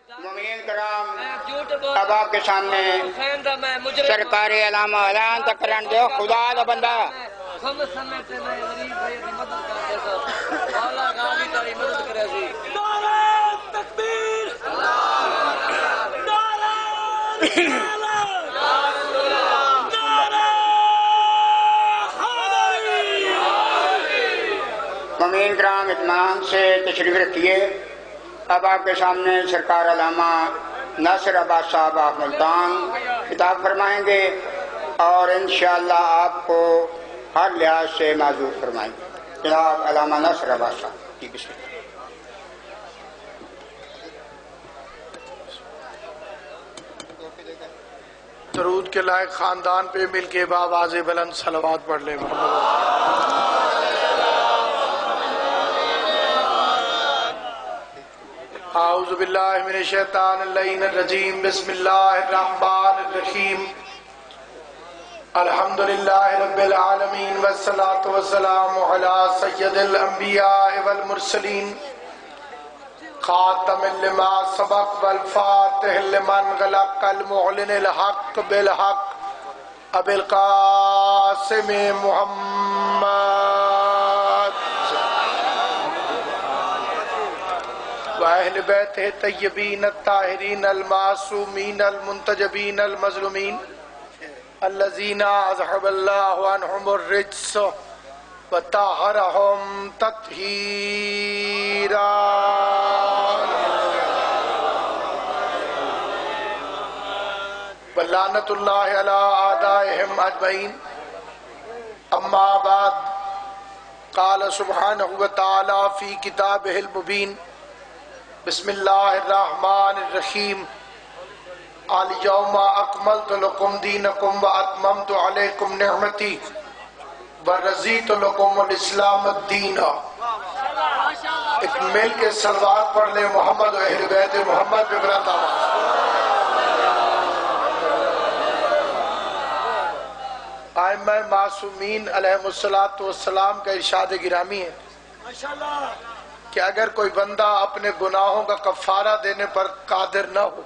مومنین کرام، اب آپ کے سامنے سرکار علامہ اعلان تک کرن دو خدا دا بندہ مومنین کرام اطمینان سے تشریف رکھیے۔ اب آپ کے سامنے سرکار علامہ ناصر عباس صاحب آپ ملتان خطاب فرمائیں گے اور انشاءاللہ آپ کو ہر لحاظ سے معذور فرمائیں گے۔ جناب علامہ ناصر عباس صاحب کی بسم اللہ۔ درود کے لائق خاندان پہ مل کے بآواز بلند صلوات پڑھ لیں۔ اعوذ باللہ من الشیطان اللعین الرجیم، بسم اللہ الرحمن الرحیم، الحمدللہ رب العالمین والصلاة والسلام علی سید الانبیاء والمرسلین، خاتم لما سبق والفاتح لمن غلق، المعلن الحق بالحق، ابی القاسم محمد وَأَهْلِ بَيْتِهِ الطَّيِّبِينَ الطَّاهِرِينَ الْمَعْصُومِينَ الْمُنْتَجَبِينَ الْمَظْلُومِينَ الَّذِينَ أَذْهَبَ اللَّهُ عَنْهُمُ الرِّجْسَ وَطَهَّرَهُمْ تَطْهِيرًا۔ وَلَعْنَةُ اللَّهِ عَلَىٰ أَعْدَائِهِمْ أَجْمَعِينَ۔ أَمَّا بَعْدُ، قَالَ سُبْحَانَهُ وَتَعَالَىٰ فِي كِتَابِهِ الْمُبِينِ، بسم اللہ الرحمن الرحیم، اليوم اکملت لکم دینکم واتممت علیکم نعمتی ورضیت لکم الاسلام الدین۔ ایک مل کے صلوات پڑھ لیں محمد و اہل بیت محمد پہ بلند آواز۔ ائمہ معصومین علیہم السلام کا ارشاد گرامی ہے کہ اگر کوئی بندہ اپنے گناہوں کا کفارہ دینے پر قادر نہ ہو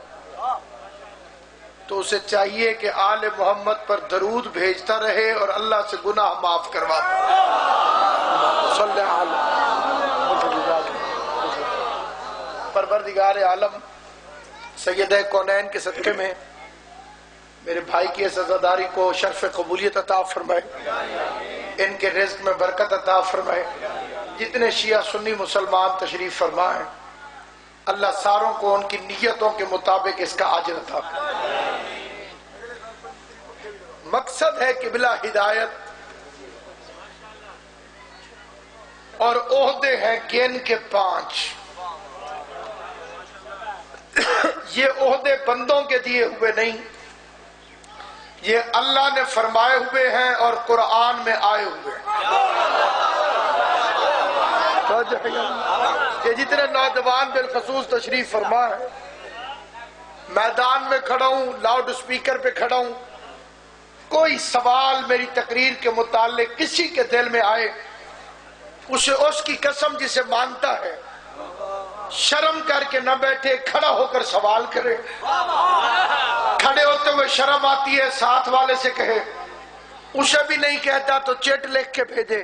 تو اسے چاہیے کہ آل محمد پر درود بھیجتا رہے اور اللہ سے گناہ معاف کرواتا صلی اللہ پروردگار عالم سید کونین کے صدقے میں میرے بھائی کی اس عزاداری کو شرف قبولیت عطا فرمائے، ان کے رزق میں برکت عطا فرمائے۔ جتنے شیعہ سنی مسلمان تشریف فرمائیں، اللہ ساروں کو ان کی نیتوں کے مطابق اس کا اجر عطا فرمائے۔ مقصد ہے قبلہ ہدایت اور عہدے ہیں گن کے 5۔ یہ عہدے بندوں کے دیے ہوئے نہیں، یہ اللہ نے فرمائے ہوئے ہیں اور قرآن میں آئے ہوئے ہیں۔ یہ جتنے نوجوان بالخصوص تشریف فرما ہے، میدان میں کھڑا ہوں، لاؤڈ سپیکر پہ کھڑا ہوں، کوئی سوال میری تقریر کے متعلق کسی کے دل میں آئے، اسے اس کی قسم جسے مانتا ہے شرم کر کے نہ بیٹھے، کھڑا ہو کر سوال کرے۔ کھڑے ہوتے ہوئے شرم آتی ہے ساتھ والے سے کہے، اسے بھی نہیں کہتا تو چیٹ لکھ کے بھیجے۔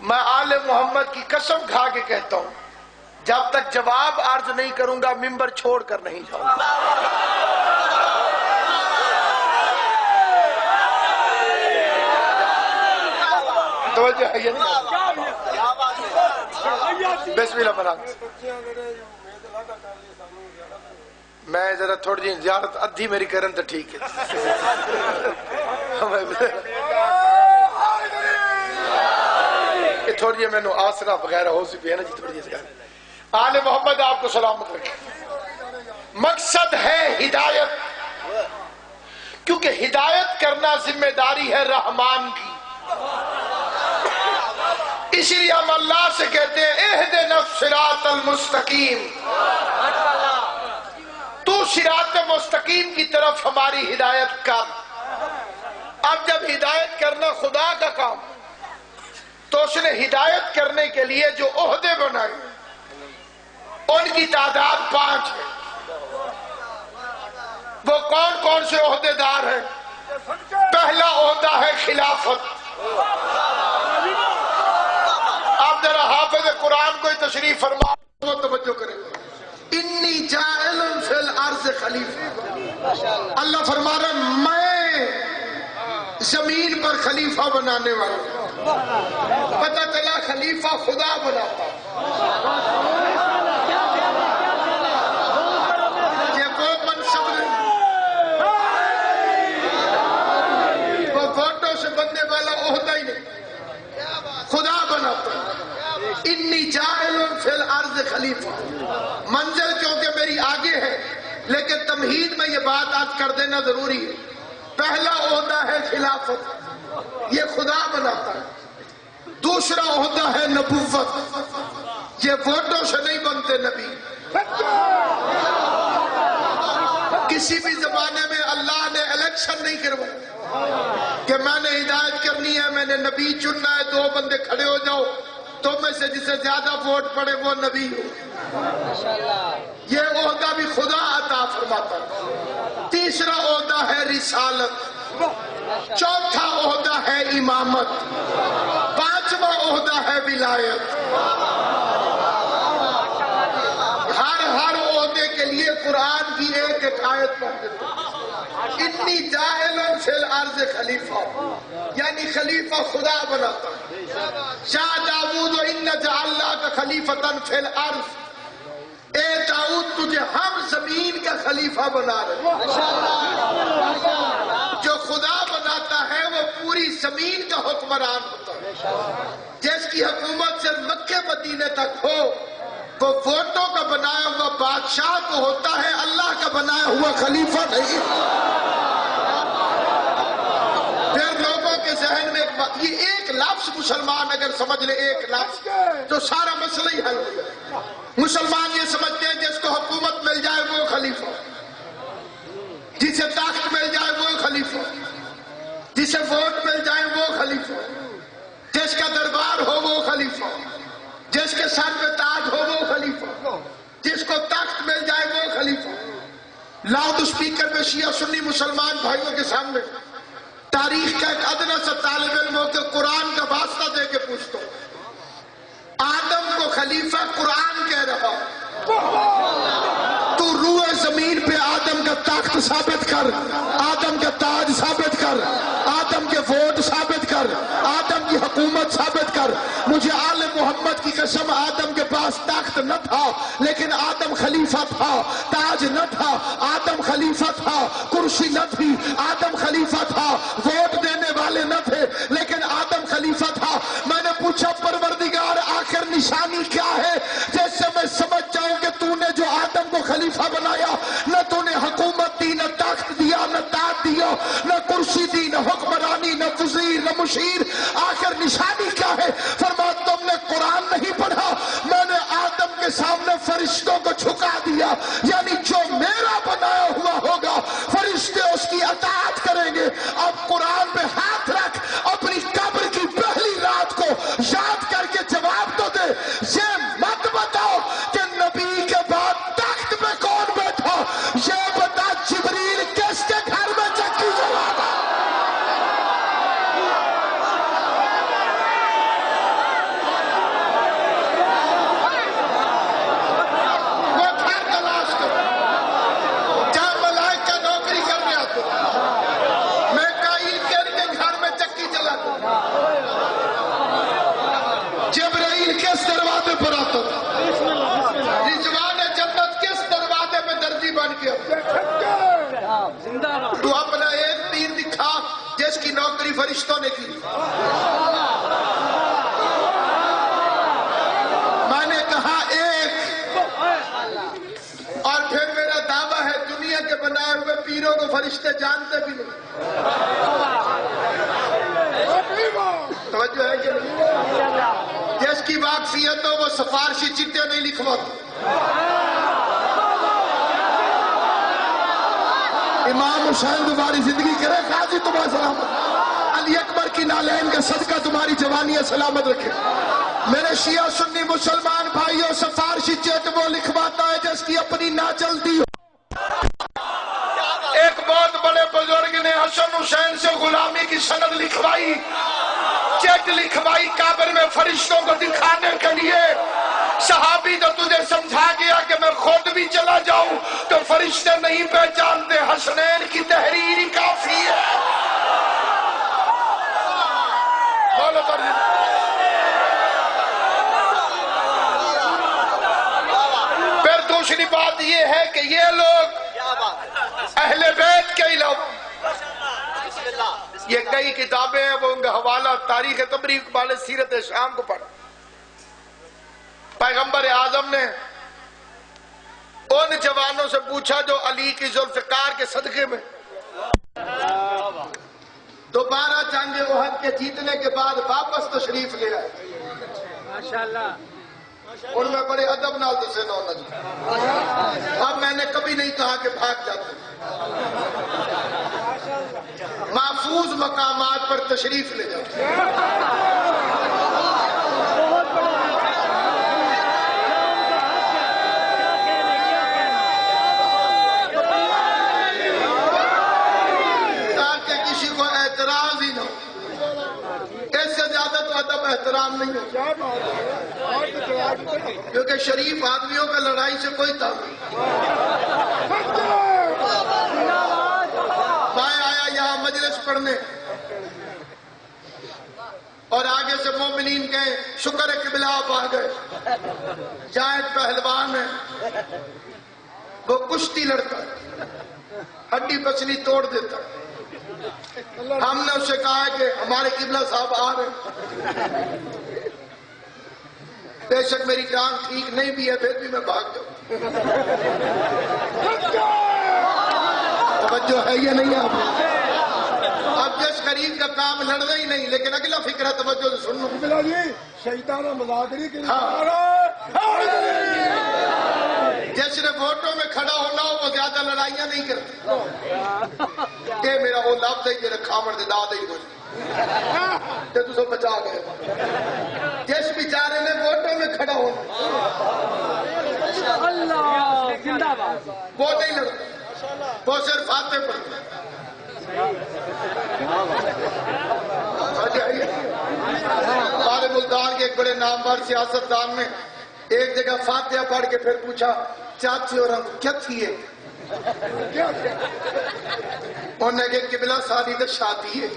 میں آل محمد کی قسم کھا کے کہتا ہوں، جب تک جواب عرض نہیں کروں گا ممبر چھوڑ کر نہیں جاؤں گا۔ توجہ ہے یہ نہیں؟ بسم اللہ الرحمن الرحیم۔ میں ذرا تھوڑی جی زیارت ادھی میری کرن تو ٹھیک ہے۔ تھوڑی جی میں نے آسرا وغیرہ ہو سی پہ ہے نا جی، تھوڑی جی آل محمد آپ کو سلامت رکھے۔ مقصد ہے ہدایت، کیونکہ ہدایت کرنا ذمہ داری ہے رحمان کی۔ اسی لیے ہم اللہ سے کہتے ہیں اہدنا الصراط المستقیم، تو صراط مستقیم کی طرف ہماری ہدایت کر۔ اب جب ہدایت کرنا خدا کا کام تو اس نے ہدایت کرنے کے لیے جو عہدے بنائے ان کی تعداد 5 ہے۔ وہ کون کون سے عہدیدار ہیں؟ پہلا عہدہ ہے خلافت. آپ ذرا حافظ قرآن کو تشریف فرما وہ توجہ کریں. انی جاعل فی الارض خلیفہ. اللہ فرما رہا ہے میں زمین پر خلیفہ بنانے والا ہوں. پتہ چلا خلیفہ خدا بناتا. یہ وہ منصب نہیں، وہ ووٹوں سے بننے والا عہدہ ہی نہیں، خدا بناتا. انی جاعل فی الارض خلیفہ. منزل کیونکہ میری آگے ہے، لیکن تمہید میں یہ بات آج کر دینا ضروری ہے. پہلا عہدہ ہے خلافت، یہ خدا بناتا ہے. دوسرا عہدہ ہے نبوت، یہ ووٹوں سے نہیں بنتے نبی. کسی بھی زمانے میں اللہ نے الیکشن نہیں کروایا کہ میں نے ہدایت کرنی ہے، میں نے نبی چننا ہے، 2 بندے کھڑے ہو جاؤ، تو میں سے جسے زیادہ ووٹ پڑے وہ نبی ہو. یہ عہدہ بھی خدا عطا فرماتا ہے. تیسرا عہدہ ہے رسالت. چوتھا عہدہ ہے امامت. پانچواں عہدہ ہے ولایت. ہر عہدے کے لیے قرآن کی ایک ایک آیت پڑھ دیتے ہیں. انی جاعل فی الارض خلیفہ، یعنی خلیفہ خدا بناتا ہے. یا داؤد ان جعلناک خلیفۃ فی الارض. اے داؤد تجھے ہم زمین کا خلیفہ بنا رہے ہیں. جو خدا بناتا ہے وہ پوری زمین کا حکمران ہوتا ہے. جس کی حکومت سے مکہ مدینے تک ہو وہ ووٹوں کا بنایا ہوا بادشاہ تو ہوتا ہے، اللہ کا بنایا ہوا خلیفہ نہیں. پھر لوگوں کے ذہن میں یہ ایک لفظ مسلمان اگر سمجھ لے، ایک لفظ تو سارا مسئلہ ہی حل ہو جائے. مسلمان یہ سمجھتے ہیں جس کو حکومت مل جائے وہ خلیفہ، جسے تخت مل جائے وہ خلیفہ، جسے ووٹ مل جائے وہ خلیفہ، جس کا دربار ہو وہ خلیفہ، جس کے سر پہ تاج ہو وہ خلیفہ، جس کو تخت مل جائے وہ خلیفہ. لاؤڈ اسپیکر پہ شیعہ سنی مسلمان بھائیوں کے سامنے تاریخ کا ایک ادنا سا طالب علم ہو کے قرآن کا واسطہ دے کے پوچھتا ہوں، آدم کو خلیفہ قرآن کہہ رہا، تو روئے زمین پہ آدم کا تخت ثابت کر، آدم کا تاج ثابت کر، آدم کے ووٹ ثابت کر، آدم کی حکومت ثابت کر. مجھے آل محمد کی قسم، آدم کے پاس تخت نہ تھا لیکن آدم خلیفہ تھا. تاج نہ تھا، آدم خلیفہ تھا. کرسی نہ تھی، آدم خلیفہ تھا. ووٹ دینے والے نہ تھے لیکن آدم خلیفہ تھا. میں نے پوچھا پروردگار آخر نشانی کیا ہے جس سے میں سمجھ جاؤں کہ تو نے جو آدم کو خلیفہ بنایا، نہ تو نے حکومت دی، نہ تخت دیا، نہ تاج دیا، نہ کرسی دی، نہ حکمرانی، نہ وزیر، نہ مشیر. آخر نشانی کیا ہے؟ فرمایا تم نے قرآن نہیں پڑھا، میں نے آدم کے سامنے فرشتوں کو جھکا دیا. یعنی جو میرا بنایا ہوا ہوگا فرشتے اس کی اطاعت کریں گے. اب قرآن پہ ہاتھ رکھ، اپنی قبر کی پہلی رات کو یاد کر کے جواب تو دے. یہ مت بتاؤ کہ نبی کے بعد تخت پہ کون بیٹھا، یہ بتا جبریل کس کے گھر میں چکی جواب. جبرائیل کس دروازے پر آتا تھا؟ رضوان جنت کس دروازے میں درجی بن گیا؟ تو اپنا ایک تیر دکھا جس کی نوکری فرشتوں نے کی. میں نے کہا ایک، اور پھر میرا دعویٰ ہے دنیا کے بنائے ہوئے پیروں کو فرشتے جانتے بھی نہیں. توجہ ہے کہ نہیں؟ جس کی واقفیت ہو وہ سفارشی چٹھیاں نہیں لکھواتا. امام حسین تمہاری زندگی کرے، قاضی تمہارا سلامت، علی اکبر کی نالین کا صدقہ تمہاری جوانیاں سلامت رکھے. میرے شیعہ سنی مسلمان بھائیوں، سفارشی چٹ وہ لکھواتا ہے جس کی اپنی نہ چلتی ہو. حسین سے غلامی کی سند لکھوائی، چیک لکھوائی کابر میں فرشتوں کو دکھانے کے لیے. صحابی تو تجھے سمجھا گیا کہ میں خود بھی چلا جاؤں تو فرشتے نہیں پہچانتے، حسنین کی تحریر ہی کافی ہے. بولو ترجمہ. پھر دوسری بات یہ ہے کہ یہ لوگ اہل بیت کے علاوہ یہ کئی کتابیں ہیں، وہ ان کا حوالہ تاریخ تبریک والے سیرت شام کو پڑھا. پیغمبر اعظم نے ان جوانوں سے پوچھا جو علی کی ذوالفقار کے صدقے میں دوبارہ جنگ احد کے جیتنے کے بعد واپس تشریف لے آئے. ماشاءاللہ. ان میں بڑے ادب نال دسے نو نجم. اب میں نے کبھی نہیں کہا کہ بھاگ جاتے، محفوظ مقامات پر تشریف لے جاتے. تاکہ کسی کو اعتراض ہی نہ ہو. اس سے زیادہ تو ادب احترام نہیں ہو، کیونکہ شریف آدمیوں کا لڑائی سے کوئی تعلق. میں آیا یہاں مجلس پڑھنے اور آگے سے مومنین کہیں شکر ہے قبلہ آپ آ گئے. جائد پہلوان ہے، وہ کشتی لڑتا ہے، ہڈی پسلی توڑ دیتا ہے. ہم نے اسے کہا کہ ہمارے قبلہ صاحب آ رہے ہیں. بے شک میری ٹانگ ٹھیک نہیں بھی ہے پھر بھی میں بھاگ جاؤں. توجہ ہے یہ نہیں آپ؟ اب جس قریب کا کام لڑنا ہی نہیں، لیکن اگلا فکر ہے، توجہ سے سن لو. شیطان مذاکری کے جس نے ووٹوں میں کھڑا ہونا ہو وہ زیادہ لڑائیاں نہیں کرتے. یہ میرا وہ لفظ ہے جی کھامڑ دے داد ہی ہوئی تے تو سب بچا گئے. جس بیچارے نے ووٹوں میں کھڑا ہونا وہ نہیں لڑتا، وہ صرف فاتح پڑھتا. ہمارے ملتان کے ایک بڑے نامور سیاستدان نے ایک جگہ فاتحہ پڑھ کے پھر پوچھا چاچی اور ہم کیا تھیے؟ انہوں نے کہا قبلہ ساری تو شادی ہے.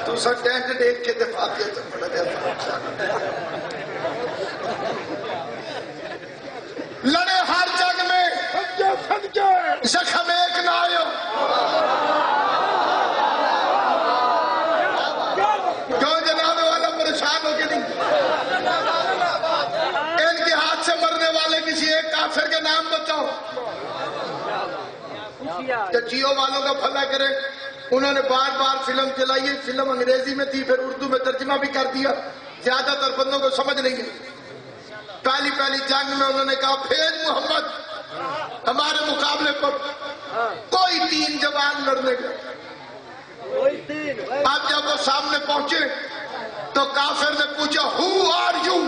تو سر ٹینٹ دیکھ کے فاتحہ تو پڑھ گیا. لڑے ہر جنگ میں زخم ایک نہ آئے. کیوں جنازے والا پریشان ہو کے نہیں؟ ان کے ہاتھ سے مرنے والے کسی ایک کافر کے نام بتاؤ کہ جیو والوں کا بھلا کرے. انہوں نے بار بار فلم چلائی ہے، فلم انگریزی میں تھی پھر اردو میں ترجمہ بھی کر دیا، زیادہ تر بندوں کو سمجھ نہیں ہے. پہلی جنگ میں انہوں نے کہا بھیج محمد ہمارے مقابلے پر کوئی 3 جوان لڑنے گئے. اب جب وہ سامنے پہنچے تو کافر نے پوچھا ہو آر یو،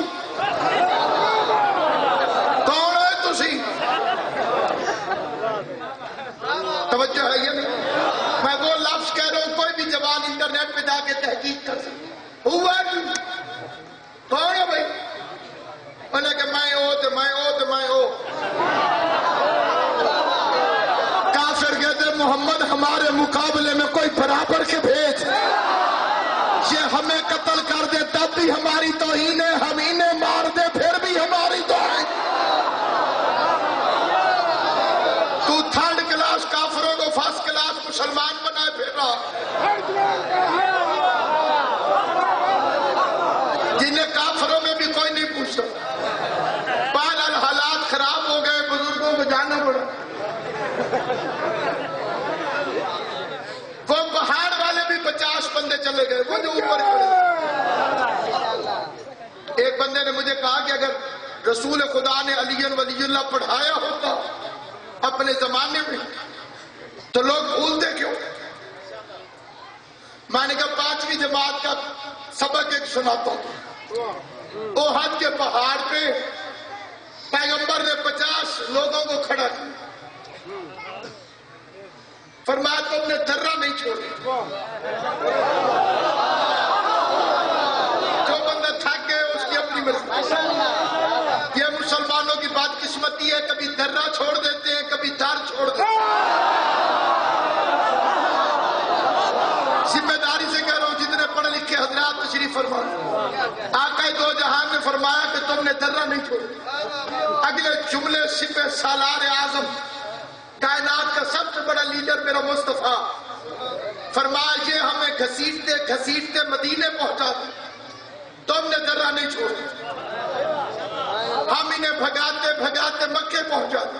کون ہے تسی؟ توجہ ہے یہ نہیں؟ میں وہ لفظ کہہ رہا ہوں، کوئی بھی جوان انٹرنیٹ پہ جا کے تحقیق کر سکتے. ہو آر یو، کون ہے بھائی؟ انہوں نے کہ میں او تو میں او تو میں او. کافر کہتے محمد ہمارے مقابلے میں کوئی برابر کے بھیج، یہ ہمیں قتل کر دے تب بھی ہماری توہین ہے، ہم انہیں مار دے پھر بھی ہماری توہین. تو 3rd کلاس کافروں کو 1st کلاس مسلمان بنائے پھر رہا، جنہیں کافروں میں بھی کوئی نہیں پوچھتا. بہرحال حالات خراب ہو گئے، بزرگوں کو جانا پڑا. وہ پہاڑ والے بھی 50 بندے چلے گئے، وہ جو اوپر کھڑے. ایک بندے نے مجھے کہا کہ اگر رسول خدا نے علی ولی اللہ پڑھایا ہوتا اپنے زمانے میں تو لوگ بھولتے کیوں؟ میں نے کہا 5ویں جماعت کا سبق ایک سناتا ہوں. احد کے پہاڑ پہ پیغمبر نے 50 لوگوں کو کھڑا کیا. فرمایا تم نے ذرہ نہیں چھوڑا. جو بندہ تھک گئے اس کی اپنی مرضی. یہ مسلمانوں کی بات قسمتی ہے، کبھی ذرہ چھوڑ دیتے ہیں، کبھی دار چھوڑ دیتے ہیں. ذمہ داری سے کہہ رہا ہوں، جتنے پڑھے لکھے حضرات تشریف فرمائیں. آقا دو جہان نے فرمایا کہ تم نے ذرہ نہیں چھوڑا. اگلے جملے سپہ سالار اعظم، کائنات کا سب سے بڑا لیڈر میرا مصطفیٰ، فرمایا یہ ہمیں گھسیٹتے گھسیٹتے مدینے پہنچا دے، تم نے ذرہ نہیں چھوڑا. ہم انہیں بھگاتے بھگاتے مکے پہنچا دے،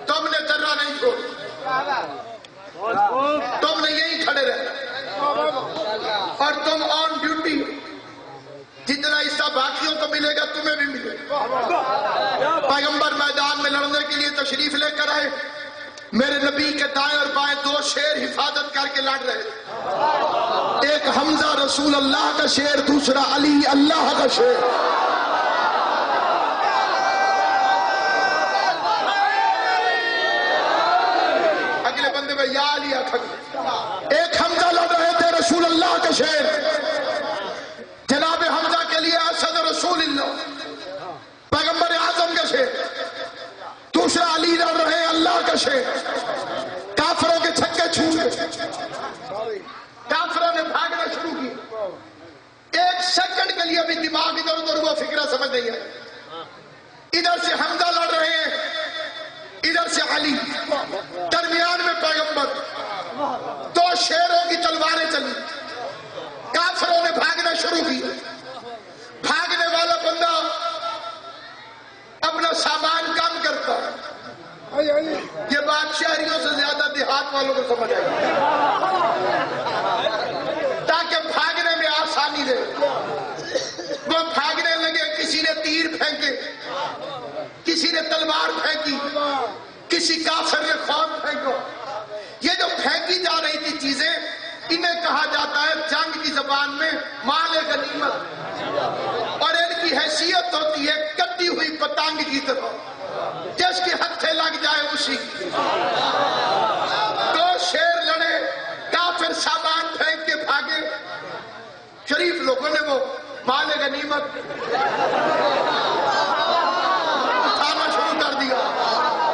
تم نے ذرہ نہیں چھوڑا. تم نے یہی کھڑے رہے اور تم آن ڈیوٹی. جتنا حصہ باقیوں کو ملے گا تمہیں بھی ملے گا. پیغمبر میدان میں لڑنے کے لیے تشریف لے کر آئے. میرے نبی کے دائیں اور بائیں دو شیر حفاظت کر کے لڑ رہے. ایک حمزہ رسول اللہ کا شیر، دوسرا علی اللہ کا شیر. اگلے بندے میں یا علی ایک حمزہ لڑ رہے تھے رسول اللہ کا شیر. جناب حمزہ کے لیے اسد رسول اللہ پیغمبر اعظم کا شیر، دوسرا علی لڑ رہے اللہ کا شیر. کافروں کے چھکے چھوڑے، کافروں نے بھاگنا شروع کیا. ایک سیکنڈ کے لیے بھی دماغ ادھر ادھر ہوا، فکرہ سمجھ نہیں آئی. ادھر سے حمزہ لڑ رہے ہیں، ادھر سے علی، درمیان میں پیغمبر. دو شیروں کی تلواریں چلی، کافروں نے بھاگنا شروع کی. بھاگنے والا بندہ اپنا سامان کم کرتا ہے. یہ بات شہریوں سے زیادہ دیہات والوں کو سمجھ آئی، تاکہ بھاگنے میں آسانی رہے. وہ بھاگنے لگے، کسی نے تیر پھینکے، کسی نے تلوار پھینکی، کسی کافر نے خوف پھینکا. یہ جو پھینکی جا رہی تھی چیزیں، انہیں کہا جاتا ہے جنگ کی زبان میں مال غنیمت. اور ان کی حیثیت ہوتی ہے کٹی ہوئی پتنگ کی طرح، جس کے ہتھے لگ جائے اسی کی. دو شیر لڑے، کافر سامان پھینک کے بھاگے. شریف لوگوں نے وہ مال غنیمت اٹھانا شروع کر دیا.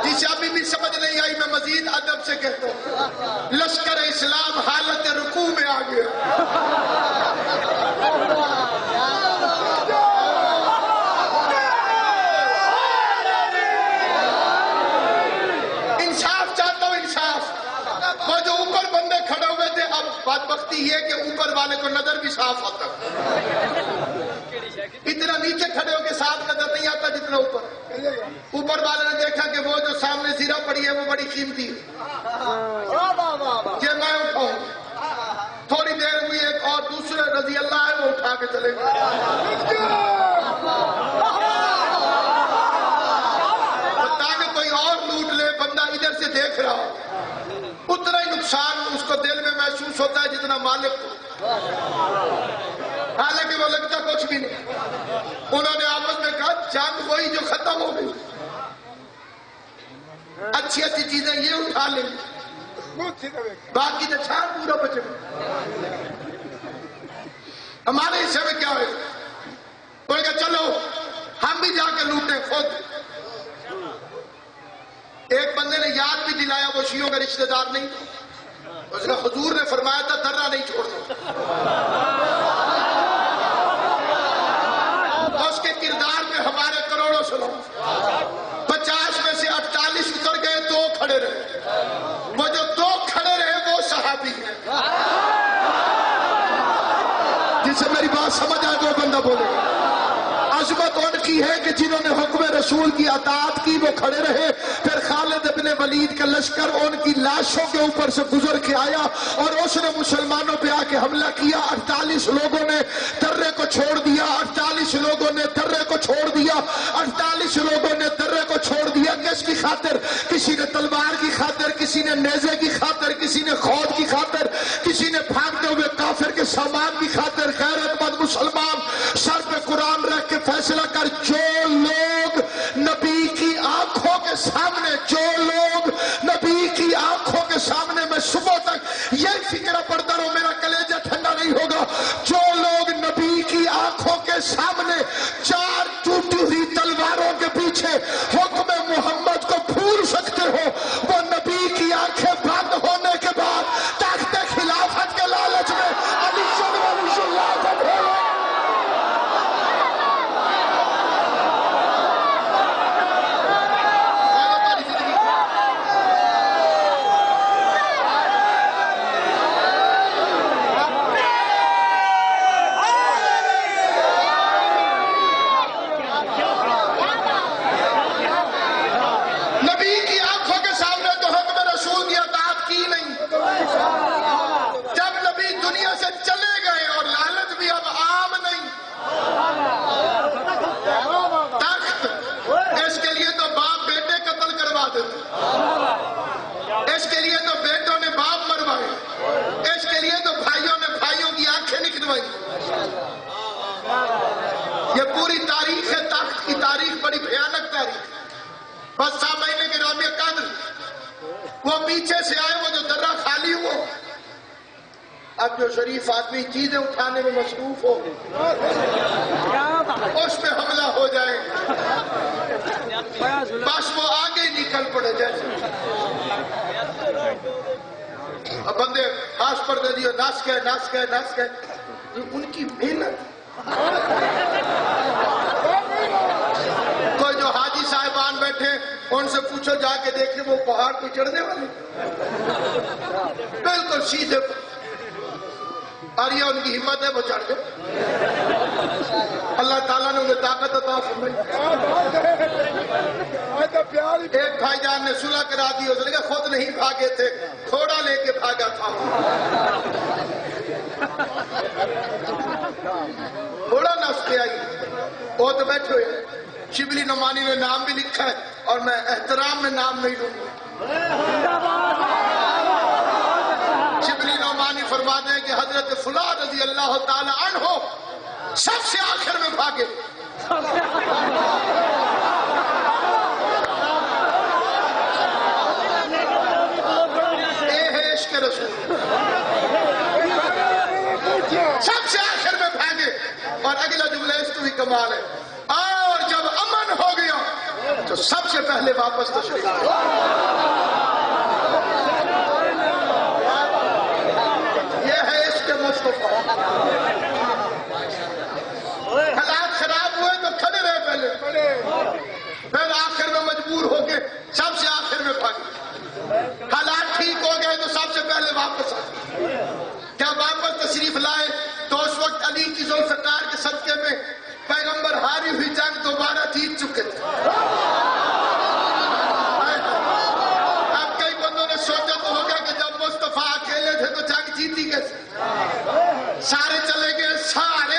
جسے ابھی بھی سمجھ نہیں آئی، میں مزید ادب سے کہتا ہوں، لشکر اسلام حالت رکوع میں آ گیا. انصاف چاہتا ہوں، انصاف. وہ جو اوپر بندے کھڑے ہوئے تھے، اب بدبختی یہ کہ اوپر والے کو نظر بھی صاف آتا. اتنا نیچے کھڑے ہو کے صاف نظر نہیں آتا جتنا اوپر. اوپر والے نے دیکھا کہ وہ جو سامنے زیرہ پڑی ہے وہ بڑی قیمتی ہے، یہ میں اٹھاؤں. تھوڑی دیر ہوئی، ایک اور دوسرے رضی اللہ ہے وہ اٹھا کے چلے گئے. تاکہ کوئی اور لوٹ لے. بندہ ادھر سے دیکھ رہا ہو، اتنا ہی نقصان اس کو دل میں محسوس ہوتا ہے جتنا مالک کو، حالانکہ وہ لگتا کچھ بھی نہیں. انہوں نے آپس میں کہا جنگ وہی جو ختم ہو گئی، اچھی اچھی چیزیں یہ اٹھا لیں، باقی تو چھان پورا بچے. ہمارے حصے میں کیا ہوئے؟ وہ کہا چلو ہم بھی جا کے لوٹیں خود. ایک بندے نے یاد بھی دلایا، وہ شیعوں کا رشتہ دار نہیں، اس نے حضور نے فرمایا تھا ذرہ نہیں چھوڑنا. اس کے کردار پہ ہمارے کروڑوں سلام. 50 میں سے 48 اتر گئے، 2 کھڑے رہے. وہ جو 2 کھڑے رہے وہ صحابی ہیں. جسے میری بات سمجھ آئے تو بندہ بولے. عظمت ان کی ہے کہ جنہوں نے حکم رسول کی اطاعت کی وہ کھڑے رہے. پھر خالد ابن ولید کا لشکر ان کی لاشوں کے اوپر سے گزر کے آیا اور اس نے مسلمانوں پہ آ کے حملہ کیا. 48 لوگوں نے درے کو چھوڑ دیا، 48 لوگوں نے درے کو چھوڑ دیا، 48 لوگوں نے درے کو چھوڑ دیا. کس کی خاطر؟ کسی نے تلوار کی خاطر، کسی نے نیزے کی خاطر، کسی نے خود کی خاطر، کسی نے بھاگتے ہوئے کافر کے سامان کی خاطر. غیرت مند مسلمان سر پہ قرآن رکھ کے فیصلہ کر، جو لوگ نبی کی آنکھوں کے سامنے، جو لوگ نبی کی آنکھوں کے سامنے کے سامنے 4 ٹوٹی ہوئی تلواروں کے پیچھے حکم محمد کو بھول سکتے ہو، وہ نبی کی آنکھیں بند ہونے کے بعد تخت خلافت کے لالچ میں علی رضی اللہ عنہ اس کے لیے تو بیٹوں نے باپ مروائے، اس کے لیے تو بھائیوں نے بھائیوں کی آنکھیں نکلوائی۔ یہ پوری تاریخ ہے، تخت کی تاریخ بڑی بھیانک تاریخ۔ بس سامعین گرامی قدر، وہ پیچھے سے آئے، وہ جو درہ خالی ہو، اب جو شریف آدمی چیزیں اٹھانے میں مصروف ہو اس پہ حملہ ہو جائے، بس وہ آگے نکل پڑے جیسے اب بندے خاص پر دے دیو، ناس گئے ان کی محنت۔ کوئی جو حاجی صاحبان بیٹھے ان سے پوچھو جا کے دیکھیں وہ پہاڑ پہ چڑھنے والے بالکل سیدھے، اور یہ ان کی ہمت ہے وہ چڑھ گئے۔ اللہ تعالیٰ نے انہیں طاقت عطا فرمائی۔ ایک بھائی جان نے صلح کرا دی، اس نے کہا خود نہیں بھاگے تھے، گھوڑا لے کے بھاگا تھا، گھوڑا نفس پہ آئی۔ وہ تو بیٹھے ہوئے، شبلی نعمانی نے نام بھی لکھا ہے اور میں احترام میں نام نہیں لوں گا۔ شبلی نعمانی فرماتے ہیں کہ حضرت فلاں رضی اللہ تعالی عنہ سب سے آخر میں بھاگے۔ اے ہے عشق رسول، سب سے آخر میں بھاگے۔ اور اگلا جملہ اس کو بھی کمال ہے، اور جب امن ہو گیا تو سب سے پہلے واپس تشریف حالات خراب ہوئے تو کھڑے رہے پہلے، پھر آخر میں مجبور ہو کے سب سے آخر میں بھاگے۔ حالات ٹھیک ہو گئے تو سب سے پہلے واپس آئے۔ جب واپس تشریف لائے تو اس وقت علی کی ذوالفقار کے صدقے میں پیغمبر ہاری ہوئی جنگ دوبارہ جیت چکے تھے۔ اب کئی بندوں نے سوچا تو ہوگا کہ جب مصطفیٰ اکیلے تھے تو جنگ جیتی کیسے؟ سارے چلے گئے، سارے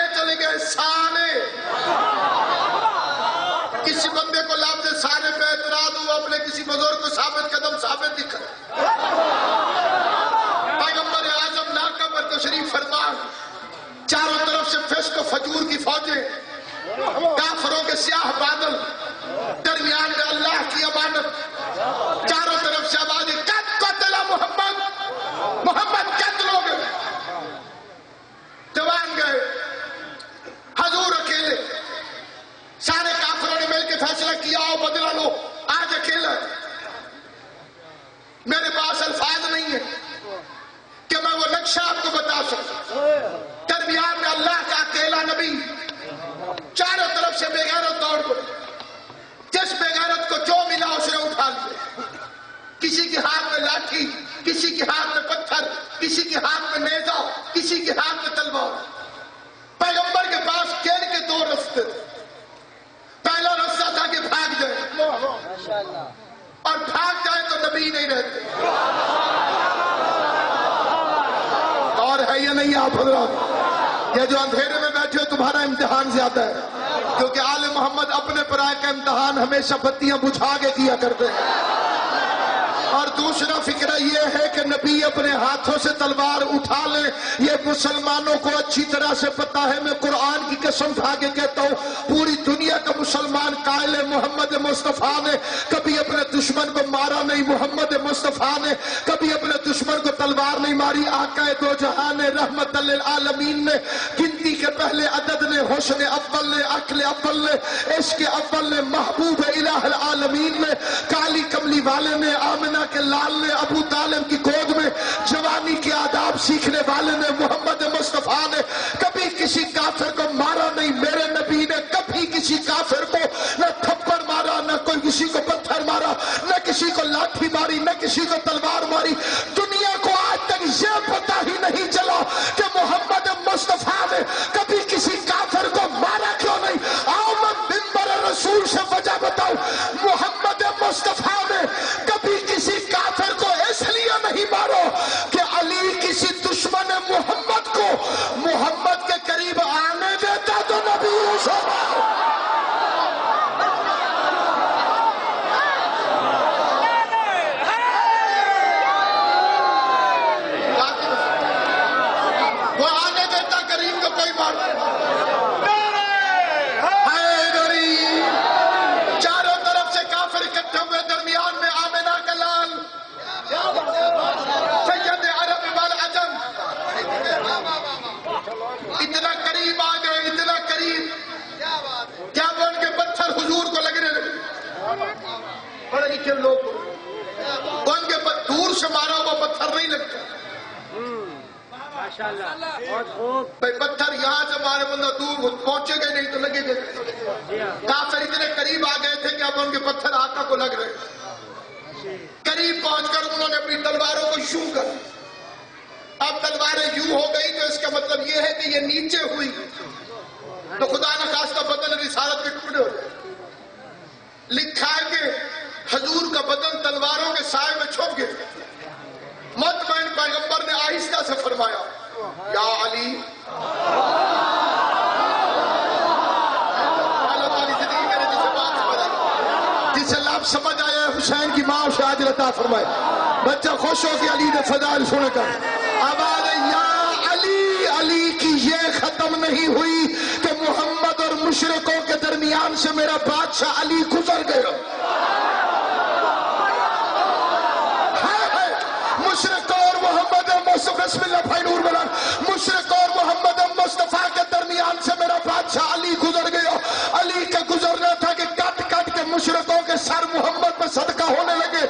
کسی بندے کو لفظ سارے پہ اعتراض ہوا، اپنے کسی بزرگ کو ثابت قدم ثابت دکھا۔ پیغمبر اعظم ناکہ پر تشریف فرما، چاروں طرف سے فسق و فجور کی فوجیں، کافروں کے سیاہ بادل، درمیان میں اللہ کی امانت، چاروں طرف سے آوازیں قد قتل محمد قتل ہو گئے، جوان گئے، حضور اکیلے۔ سارے کافروں نے مل کے فیصلہ کیا آؤ بدلہ لو، آج اکیلا ہے، میرے پاس الفاظ نہیں ہے کہ میں وہ نقشہ آپ کو بتا سکوں۔ درمیان میں اللہ کا اکیلا نبی، چاروں طرف سے بے غیرت دوڑ پڑے، جس بے غیرت کو جو ملا اس نے اٹھا لیا، کسی کے ہاتھ میں لاٹھی، کسی کے ہاتھ میں پتھر، کسی کے ہاتھ میں نیزہ، کسی کے ہاتھ میں تلوار۔ پیغمبر کے پاس کھیل کے 2 رستے تھے، پہلا رستہ تھا کہ بھاگ جائے، اور بھاگ جائے تو نبی نہیں رہتے۔ اور ہے یا نہیں آپ حضرات، یہ جو اندھیرے میں بیٹھے ہو تمہارا امتحان زیادہ ہے، کیونکہ آل محمد اپنے پرائے کا امتحان ہمیشہ بتیاں بجھا کے کیا کرتے ہیں۔ اور دوسرا فکرہ یہ ہے کہ نبی اپنے ہاتھوں سے تلوار اٹھا لے. یہ مسلمانوں کو اچھی طرح سے پتا ہے. میں قرآن کی قسم کھا کے کہتا ہوں پوری دنیا کا مسلمان قائل ہے محمد مصطفیٰ نے کبھی اپنے دشمن کو مارا نہیں. محمد مصطفیٰ نے کبھی اپنے دشمن کو تلوار نہیں ماری. آقا دو جہان نے رحمت للعالمین نے گنتی کے پہلے عدد نے حسن اول نے عقل اول نے عشق اول نے محبوب الہ العالمین نے کالی کملی والے نے آمنہ کے لال نے ابو طالب کی گود میں جوانی کے آداب سیکھنے والے نے محمد مصطفیٰ نے کبھی کسی کافر کو مارا نہیں. میرے نبی نے کبھی کسی کافر کو نہ تھپڑ مارا نہ کوئی کسی کو پتھر مارا نہ کسی کو لاٹھی ماری نہ کسی کو تلوار ماری. دنیا کو آج تک یہ پتا ہی نہیں چلا کہ محمد مصطفیٰ نے کبھی کسی کافر کو مارا کیوں نہیں. آؤ میں منبر رسول سے وجہ بتاؤں. محمد مصطفیٰ نے کبھی کسی کافر کو اس لیے نہیں مارو کہ علی کسی دشمن محمد کو محمد کے قریب آنے دیتا تو نبی وہ آنے دیتا کریم کو کوئی بات چاروں طرف سے کافر اکٹھے ہوئے. درمیان میں آمنہ کا لال سید عرب والعجم اتنا قریب آ گئے اتنا قریب کیا بن کے پتھر حضور کو لگنے لگے. پڑھے لکھے لوگ بن کے دور سے مارا ہوا پتھر نہیں لگتا. بھائی پتھر یہاں سے مارے بندہ دور پہنچے گئے نہیں تو لگے گئے. کافر اتنے قریب آ گئے تھے کہ اب ان کے پتھر آقا کو لگ رہے. قریب پہنچ کر انہوں نے اپنی تلواروں کو یوں کر. اب تلواریں یوں ہو گئی تو اس کا مطلب یہ ہے کہ یہ نیچے ہوئی تو خدا نہ خواستہ بدن رسالت کے ٹکڑے ہو جائے. لکھا ہے کہ حضور کا بدن تلواروں کے سائے میں چھپ گیا. مطمئن پیغمبر نے آہستہ سے فرمایا یا علی جسے لفظ سمجھ آیا حسین کی ماں اسے عاجل عطا فرمائے. بچہ خوش ہو کہ علی نے فضائل سنے کر آواز یا علی. علی کی یہ ختم نہیں ہوئی کہ محمد اور مشرکوں کے درمیان سے میرا بادشاہ علی گزر گیا. مشرق اور محمد مصطفیٰ بسم اللہ بھائی نور بلان مشرق اور محمد مصطفیٰ کے درمیان سے میرا بادشاہ علی گزر گیا. علی کا گزرنا تھا کہ کٹ کٹ کے مشرقوں کے سر محمد پہ صدقہ ہونے لگے.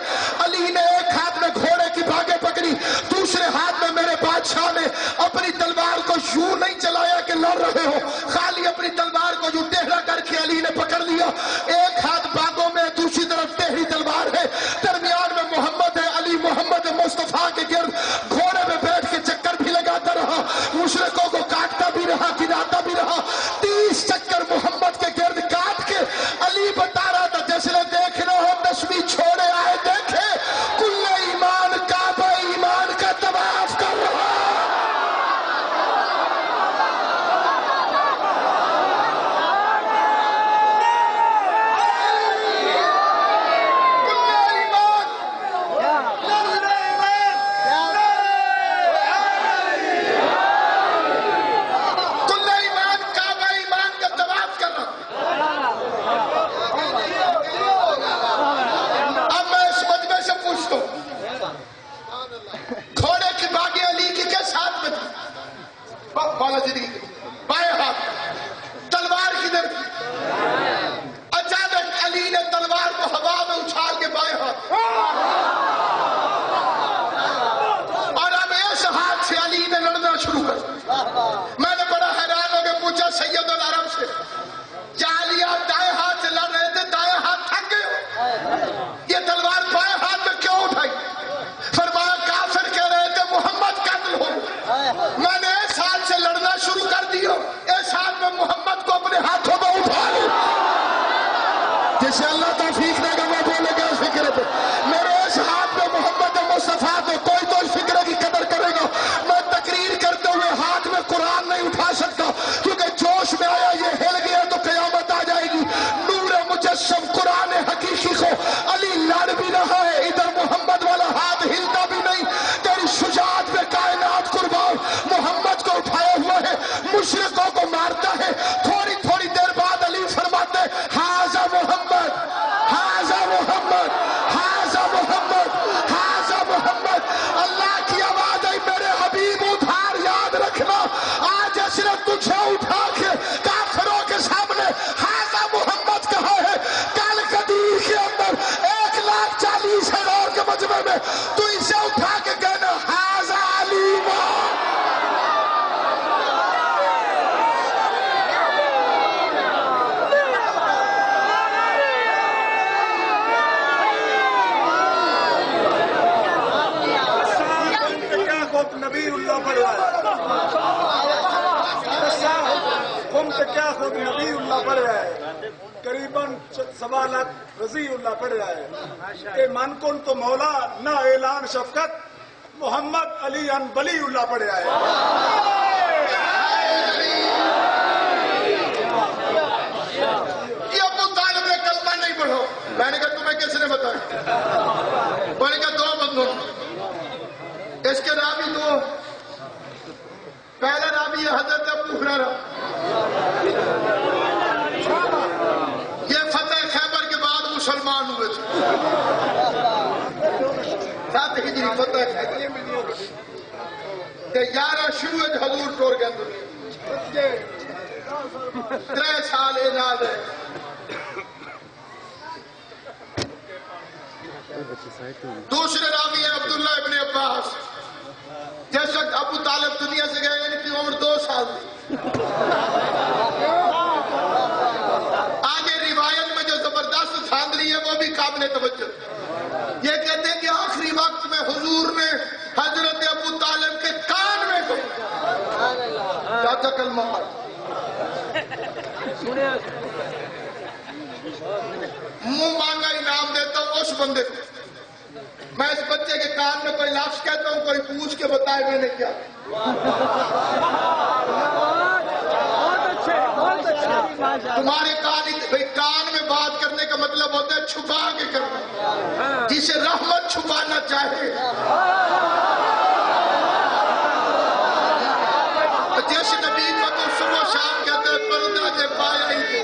علی نے ایک ہاتھ میں گھوڑے کی بھاگیں پکڑی دوسرے ہاتھ میں میرے بادشاہ نے اپنی تلوار کو یوں نہیں چلایا کہ لڑ رہے ہو خالی اپنی تلوار کو یوں ٹیڑھا کر کے علی نے پکڑ لیا. ایک ہاتھ باغوں میں دوسری طرف ٹیڑھی تلوار ہے. درمیان میں محمد ہے. علی محمد مصطفیٰ کے گرد گھوڑے میں بیٹھ کے چکر بھی لگاتا رہا. مشرکوں کو کاٹتا بھی رہا گراتا بھی رہا. 30 چکر محمد کے گرد کاٹ کے علی بتا رہا تھا جیسے دیکھ رہے ہو 10ویں چھوڑے آئے دیکھے کل ایمان کعبہ ایمان کا طواف کر رہا. گھوڑے کی باغیں علی کی کس ہاتھ میں تھی؟ بالا جی بائیں ہاتھ. تلوار کدھر تھی؟ اچانک علی نے تلوار کو ہوا میں اچھال کے بائیں ہاتھ اور اب اس ہاتھ سے علی نے لڑنا شروع کر. میں نے بڑا حیران ہو کے پوچھا سید العرب سے کیا علی آپ دائیں ہاتھ سے لڑ رہے تھے دائیں ہاتھ تھک گئے ہو یہ تلوار بائیں ہاتھ میں کیوں اٹھائی؟ فرمایا کافر کہہ رہے تھے محمد قتل ہو. میں نے اس ہاتھ سے لڑنا شروع کر دیا اس ہاتھ میں محمد کو اپنے ہاتھوں میں اٹھا لیا. جسے اللہ توفیق دے گا وہ بولے گا اس فکر پہ میرے اس ہاتھ میں محمد مصطفیٰ تو کوئی تو اس فکر کی قدر کرے گا. میں تقریر کرتے ہوئے ہاتھ میں قرآن نہیں اٹھا سکتا کیونکہ جوش میں آیا یہ ہل گیا تو قیامت آ جائے گی. نور مجسم قرآن حقیقی کو علی لڑ بھی رہا ہے ادھر محمد والا کہ کیا خود نبی اللہ پڑھ رہا ہے، قریباً 1.25 لاکھ رضی اللہ پڑھ رہا ہے کہ من کن تو مولا نہ اعلان شفقت محمد علی ان ولی اللہ پڑھ رہا ہے. یہ ابو طالب نے کلمہ نہیں پڑھو. میں نے کہا تمہیں کس نے بتایا؟ میں نے کہا 2 بندوں اس کے راوی 2. پہلا راوی ہے حضرت ابو ہریرہ. یہ فتح خیبر کے بعد مسلمان ہوئے تھے. 7 ہجری فتح خیبر تے 11 شروع حضور ٹور گئے دنیا. 3 سال اعزاز ہے. دوسرے راوی ہیں عبداللہ ابن عباس. جس وقت ابو طالب دنیا سے گئے ان کی عمر 2 سال تھی. آگے روایت میں جو زبردست دھاندلی ہے وہ بھی قابل توجہ. یہ کہتے ہیں کہ آخری وقت میں حضور نے حضرت ابو طالب کے کان میں چاچا کلمہ پڑھا. منہ مانگا انعام دیتا ہوں اس بندے کو. میں اس بچے کے کان میں کوئی لفظ کہتا ہوں, کوئی پوچھ کے بتائے میں نے کیا. تمہارے کان میں بات کرنے کا مطلب ہوتا ہے چھپا کے کرنا. جسے رحمت چھپانا چاہے, جس نبی کو تو صبح شام کہتے ہیں پردہ دے پایا ہی تھے.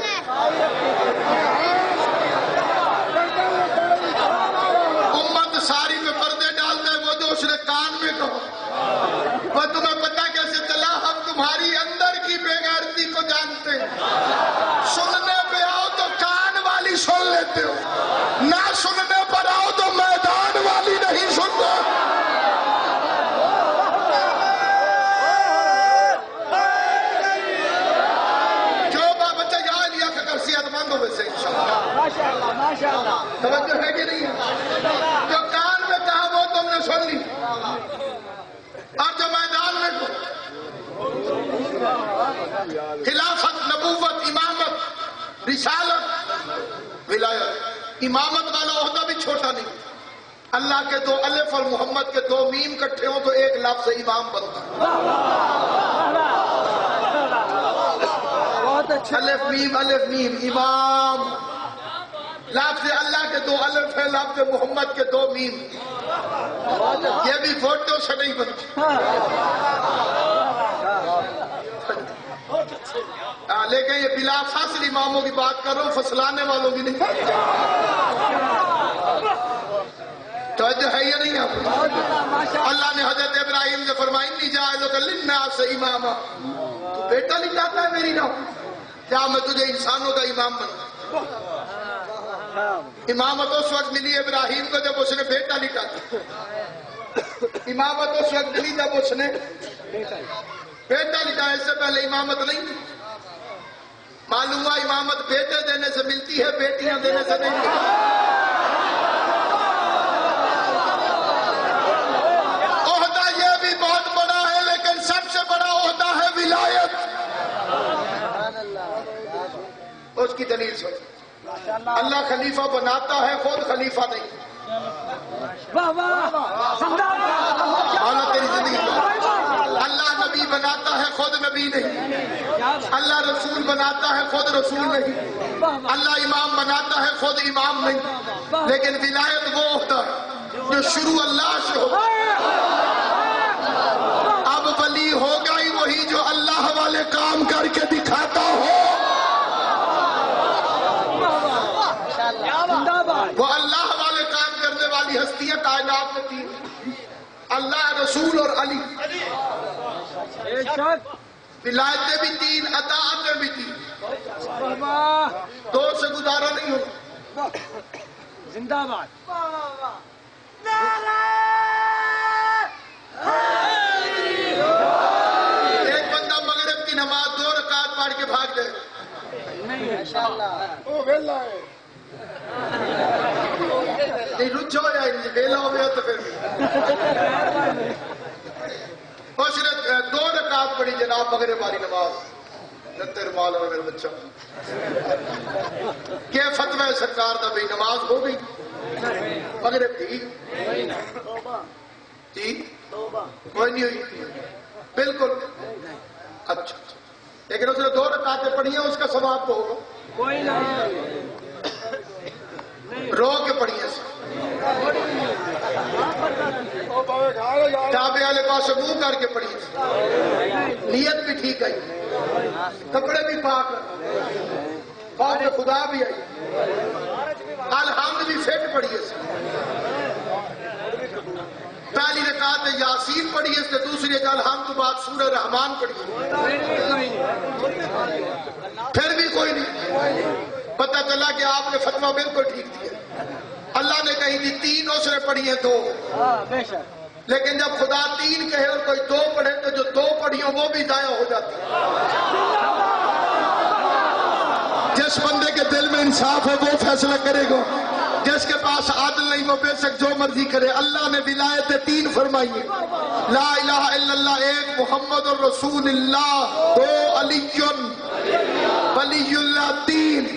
امت ساری میں پردے ڈالتا ہے, وہ جو اس نے کان میں کہا. وہ تمہیں پتا کیسے چلا؟ ہم تمہاری اندر کی بے غیرتی کو جانتے ہیں. سننے پہ آؤ تو کان والی سن لیتے ہو, نہ سننے پر آؤ تو میدان والی نہیں سنتے. جو بچہ یہاں لیا کر صحت مند ہو ویسے انشاءاللہ. توجہ ہے کہ نہیں؟ جو کان میں کہا وہ تم نے سن لی, اور جو میدان میں خلافت, نبوت, امامت, رسالت, ولایت, امامت والا عہدہ بھی چھوٹا نہیں. اللہ کے 2 الف اور محمد کے 2 میم کٹھے ہوں تو ایک لفظ امام بنتا ہے. الف میم امام. لفظ اللہ کے 2 الف ہے, لفظ محمد کے 2 میم. یہ بھی فوٹو سے نہیں بنتی. لیکن یہ بلا فاصل اماموں کی بات کر رہا ہوں, فصلانے والوں کی نہیں. توجہ ہے یا نہیں آپ؟ اللہ نے حضرت ابراہیم سے فرمایا انی جاعلک للناس اماما. تو بیٹا نکلاتا ہے میری نام, کیا میں تجھے انسانوں کا امام بنوں؟ امامت اس وقت ملی ابراہیم کو جب اس نے بیٹا نکالا. امامت اس وقت ملی جب اس نے بیٹا نکالا. اس سے پہلے امامت نہیں تھی. معلوم ہوا امامت بیٹے دینے سے ملتی ہے, بیٹیاں دینے سے نہیں ملتی. عہدہ یہ بھی بہت بڑا ہے, لیکن سب سے بڑا عہدہ ہے ولایت. اس کی دلیل سن. اللہ خلیفہ بناتا ہے, خود خلیفہ نہیں. تیری زندگی. اللہ نبی بناتا ہے, خود نبی نہیں. اللہ رسول بناتا ہے, خود رسول نہیں. اللہ امام بناتا ہے, خود امام نہیں. لیکن ولایت وہ ہوتا ہے جو شروع اللہ سے ہو. اب ولی ہوگا ہی وہی جو اللہ والے کام کر کے دکھاتا ہو. وہ اللہ والے کام کرنے والی ہستیاں کائنات میں 3: اللہ, رسول اور علی. ولایتیں بھی 3, اطاعتیں بھی 3. 2 سے گزارا نہیں ہوتا. زندہ باد. ایک بندہ مغرب کی نماز 2 رکعت پڑھ کے بھاگ جائے. وہ ویلا ہے. نہیں رجھ ہو جائے گی, ویلا ہو گیا تو پھر اس نے 2 رکعت پڑھی جناب مغرب والی نماز. تیرے مال اور میرے بچہ کیا فتوی ہے سرکار دا بھی نماز ہو گئی مغرب کی جی کوئی نہیں ہوئی بالکل اچھا لیکن اس نے 2 رکعتیں پڑھی ہیں اس کا ثواب تو ہوگا رو کے پڑھی ہیں ڈھابے والے پاس منہ کر کے پڑھی ہیں نیت بھی ٹھیک آئی کپڑے بھی پاک خدا بھی آئی الحمد بھی فٹ پڑھی ہے پہلی رکعت یاسین پڑھی ہے دوسری الحمد بعد سورہ رحمان پڑھی پھر بھی کوئی نہیں پتہ چلا کہ آپ نے فتویٰ بالکل ٹھیک دیا اللہ نے کہی تھی 3 اس نے پڑھی ہیں 2 لیکن جب خدا 3 کہے اور کوئی 2 پڑھے تو جو 2 پڑھی ہوں وہ بھی ضائع ہو جاتی ہے جس بندے کے دل میں انصاف ہے وہ فیصلہ کرے گا جس کے پاس عادل نہیں وہ بے شک جو مرضی کرے اللہ نے ولایت 3 فرمائی ہے لا الہ الا اللہ 1 محمد الرسول اللہ 2 علی ولی اللہ 3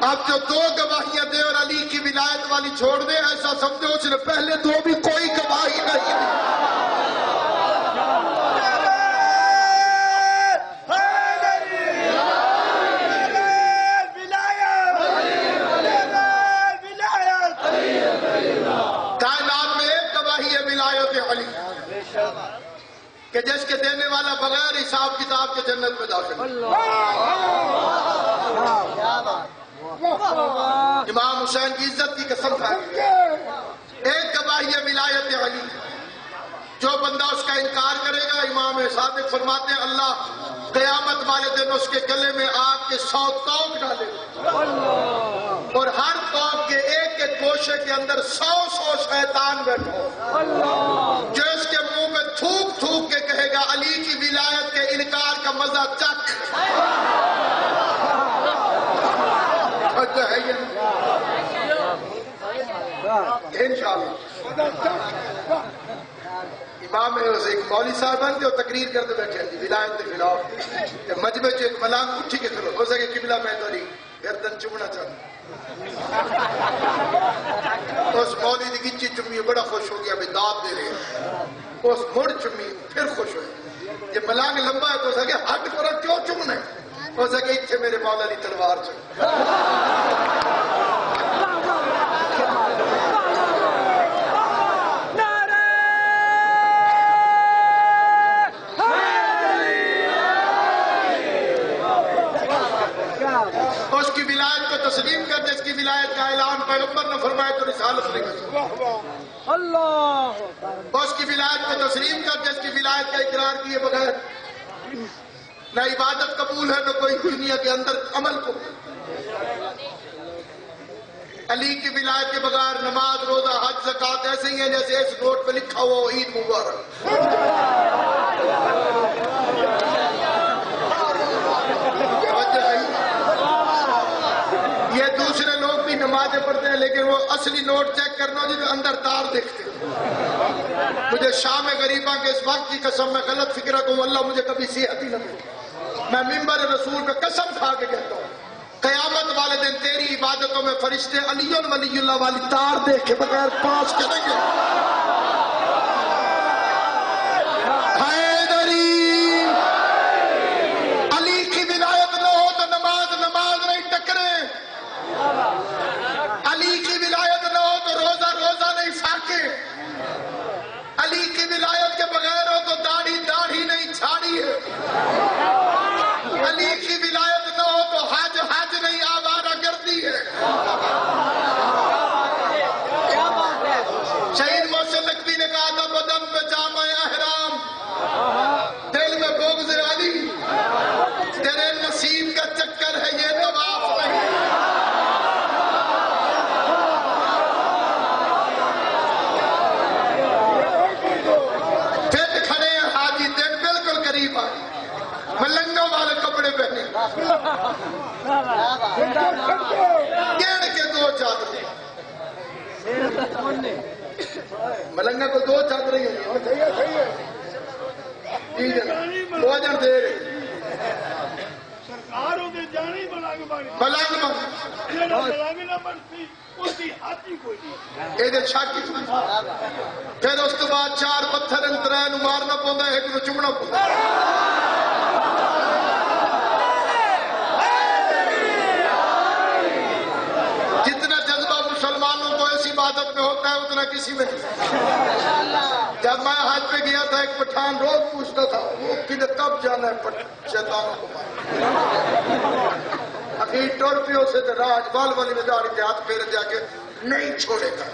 اب جو 2 گواہیاں دے اور علی کی ولایت والی چھوڑ دے ایسا سمجھو اس نے پہلے 2 بھی کوئی گواہی نہیں دی کہ جس کے دینے والا بغیر حساب کتاب کے جنت میں داخل امام حسین کی عزت کی قسم کھا ایک گواہی ہے ولایت علی جو بندہ اس کا انکار کرے گا امام صادق فرماتے ہیں اللہ قیامت والے دن اس کے گلے میں آگ کے 100 توق ڈالے اور ہر توق کے ایک گوشے کے اندر 100 شیطان بیٹھے جو اس کے منہ میں تھوک تھوک کے کہے گا علی کی ولایت کے انکار کا مزہ چکھ انشاءاللہ امام ایک مولوی صاحب ہیں جو تقریر کرتے بیٹھے ہیں ولایت کے خلاف مجمع ایک ملانگ اٹھی کے کھلو ہو سکے قبلہ میں داری گردن چومنا چاہتا اس مولوی کی گچی چمی بڑا خوش ہو گیا بھی داد دے رہے ہیں اس مڑ چمی پھر خوش ہوئے یہ ملانگ لمبا ہے تو سکے ہٹ پورا کیوں چمنا ہے ہو سکے اتھے میرے مولا علی تلوار چم اس کی ولایت کو تسلیم کر جس کی ولایت کا اعلان پیغمبر نے فرمایا تو رسالت نہیں کر اللہ اس کی ولایت کو تسلیم کر جس کی ولایت کا اقرار کیے بغیر نہ عبادت قبول ہے نہ کوئی دنیا کے اندر عمل کو علی کی ولایت کے بغیر نماز روزہ حج زکات ایسے ہی ہیں جیسے اس نوٹ پہ لکھا ہوا عید مبارک یہ دوسرے لوگ بھی نمازیں پڑھتے ہیں لیکن وہ اصلی نوٹ چیک کرنا جس میں اندر تار دیکھتے ہیں مجھے شام غریباں کے اس وقت کی قسم میں غلط فکرہ کہوں اللہ مجھے کبھی صحت ہی نہ دے میں منبر رسول پہ قسم کھا کے کہتا ہوں قیامت والے دن تیری عبادتوں میں فرشتے علی ولی اللہ والی تار دیکھ کے بغیر پاس کریں گے علی کی ولایت نہ ہو تو نماز نہیں ٹکرے علی کی ولایت نہ ہو تو روزہ نہیں فاقے علی کی ولایت کے بغیر ہو تو داڑھی نہیں چھاڑی ہے علی کی ولایت نہ ہو تو حج نہیں آوارہ گردی ہے شہید محسن نقوی نے کہا تھا بدن پہ جامع احرام دل میں بغض علی تیرے نصیب کا چکر ہے یہ طواف نہیں پھر کھڑے ہیں حاجی دن بالکل قریب آئے ملنگوں والے کپڑے پہنے گیڑ کے 2 چادریں ملنگا کو 2 چادریں ہیں 2 جن دے رہے پھر اس تو بعد 4 پتھر ترے نو مارنا پوندا ہے، ایک نو چمنا پوندا ہے۔ جتنا جذبہ مسلمانوں کو ایسی عبادت میں ہوتا ہے اتنا کسی میں نہیں۔ جب میں حج پہ گیا تھا ایک پٹھان روز پوچھتا تھا وہ کدھر کب جانا ہے شیطانوں کو اخیر ٹور پیو سے راج بال والی میں داڑھی کے ہاتھ پھیر دیا کہ نہیں چھوڑے گا۔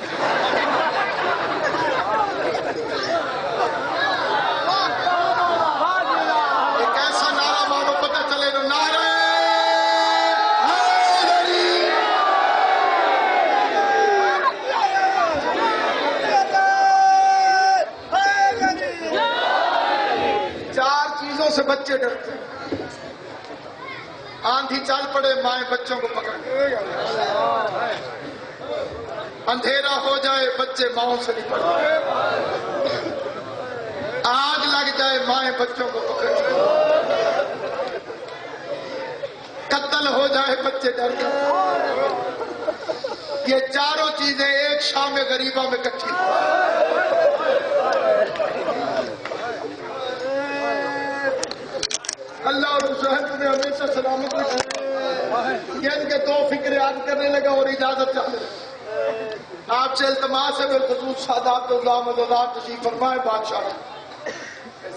ایک ایسا نعرہ مارو پتہ چلے گا، نعرہ سے بچے ڈرتے ہیں۔ آندھی چل پڑے مائیں بچوں کو پکڑ، اندھیرا ہو جائے بچے ماؤں سے نہیں پڑتے، آگ لگ جائے مائیں بچوں کو پکڑ، قتل ہو جائے بچے ڈر جائے۔ یہ چاروں چیزیں ایک شام غریبہ میں کٹھی۔ اللہ اور حسین تمہیں ہمیشہ سلامت رکھے۔ یہ ان کے 2 فکریں یاد کرنے لگا اور اجازت چاہتے آپ سے التماس ہے بالخصوص سادات اللہ مددات تشریف فرمائے بادشاہ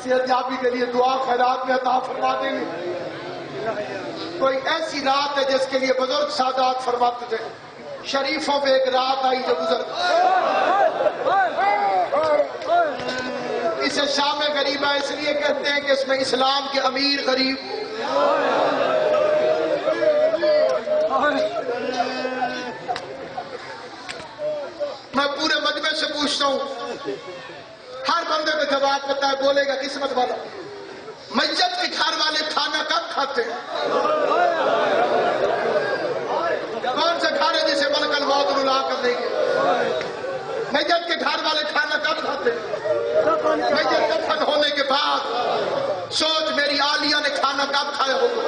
صحت یابی کے لیے دعا خیرات میں عطا فرما دیں گے۔ کوئی ایسی رات ہے جس کے لیے بزرگ سادات فرماتے تھے شریفوں پہ ایک رات آئی جو گزر اسے شام غریبہ اس لیے کہتے ہیں کہ اس میں اسلام کے امیر غریب۔ میں پورے مجمع سے پوچھتا ہوں، ہر بندے کو جواب پتا ہے، بولے گا قسمت والا۔ میت کے گھر والے کھانا کب کھاتے ہیں؟ کون سے گھر ہے جسے ملک الموت رلا کر دیں گے؟ میت کے گھر والے کھانا کب کھاتے ہیں؟ میت دفن ہونے کے بعد سوچ میری عالیہ نے کھانا کب کھایا ہوگا؟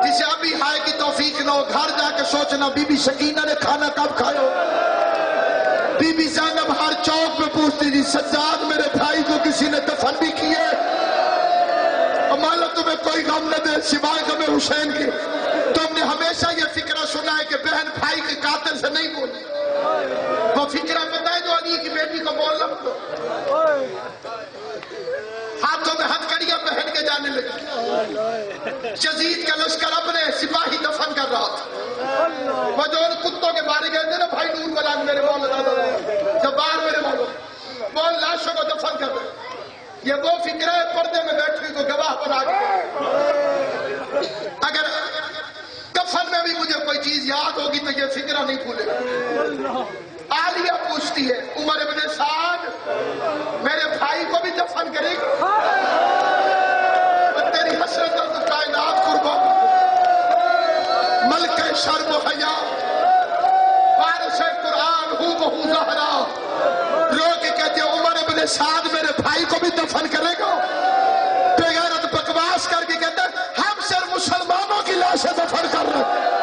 جسے ابھی ہائے کی توفیق نہ ہو گھر جا کے سوچنا بی بی سکینہ نے کھانا کب کھایا ہوگا؟ بی بی زینب ہر چوک پہ پوچھتی تھی سجاد میرے بھائی کو کسی نے دفن بھی کیے؟ مالا تمہیں کوئی غم نہ دے سوائے غم حسین کے۔ تم نے ہمیشہ یہ فکرہ سنا ہے کہ بہن بھائی کے قاتل سے نہیں بولے، وہ فکرہ پتہ ہے جو علی کی بیٹی کو بولنا تو ہاتھوں میں ہتھکڑیاں پہن کے جانے لگی۔ یزید کا لشکر اپنے سپاہی دفن کر رہا تھا، وہ جو ان کتوں کے بارے گئے تھے نا بھائی نور والا میرے مولا جبار میرے مولا وہ لاشوں کو دفن کر رہے۔ یہ وہ فکرہ ہے پردے میں بیٹھی کو گواہ بنا کے اگر دفن میں بھی مجھے کوئی چیز یاد ہوگی تو یہ فکرہ نہیں بھولے گا۔ عالیہ پوچھتی ہے عمر ابن سعد میرے بھائی کو بھی دفن کرے گی؟ تیری حسرت اور کائنات قربان ملک شرم و حیا وارث قرآن ہو بہو زہرا رو کے کہتے ہیں عمر ابن سعد میرے بھائی کو بھی دفن کرے گا؟ بے غیرت بکواس کر کے کہتے ہیں ہم صرف مسلمانوں کی لاشیں دفن کر رہے ہیں۔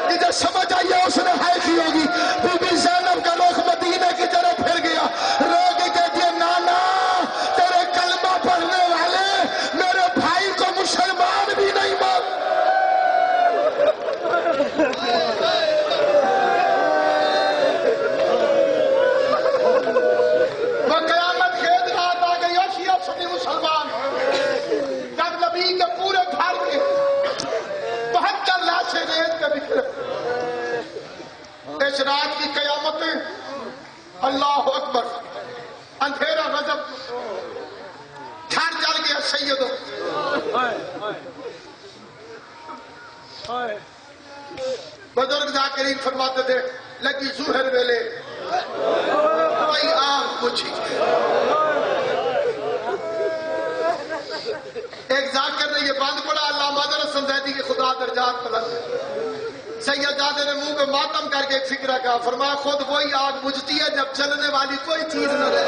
جسے سمجھ آئیے اس نے ہائے کی ہوگی بی بی زینب کا رخ مدینہ کی طرف پھر گیا، رو کے کہتی ہے نانا تیرے کلمہ پڑھنے والے میرے بھائی کو مسلمان بھی نہیں مان۔ وہ قیامت خیز رات آ گئی شیعہ سنی مسلمان جب نبی کے پورے گھر کے 72 لاشیں ریت کے بکھرے۔ اس رات کی قیامتیں اللہ اکبر اندھیرا غضب گھر جل گیا سیدوں۔ بزرگ ذاکرین فرماتے تھے لگی ظہر ویلے کوئی آنکھ پوچھی۔ ایک ذاکر نے یہ بند پڑا علامہ حسن زیدی کے خدا درجات بلند۔ سیدزادے نے منہ پہ ماتم کر کے ایک فکرہ کہا، فرمایا خود وہی آگ بجھتی ہے جب جلنے والی کوئی چیز نہ رہے۔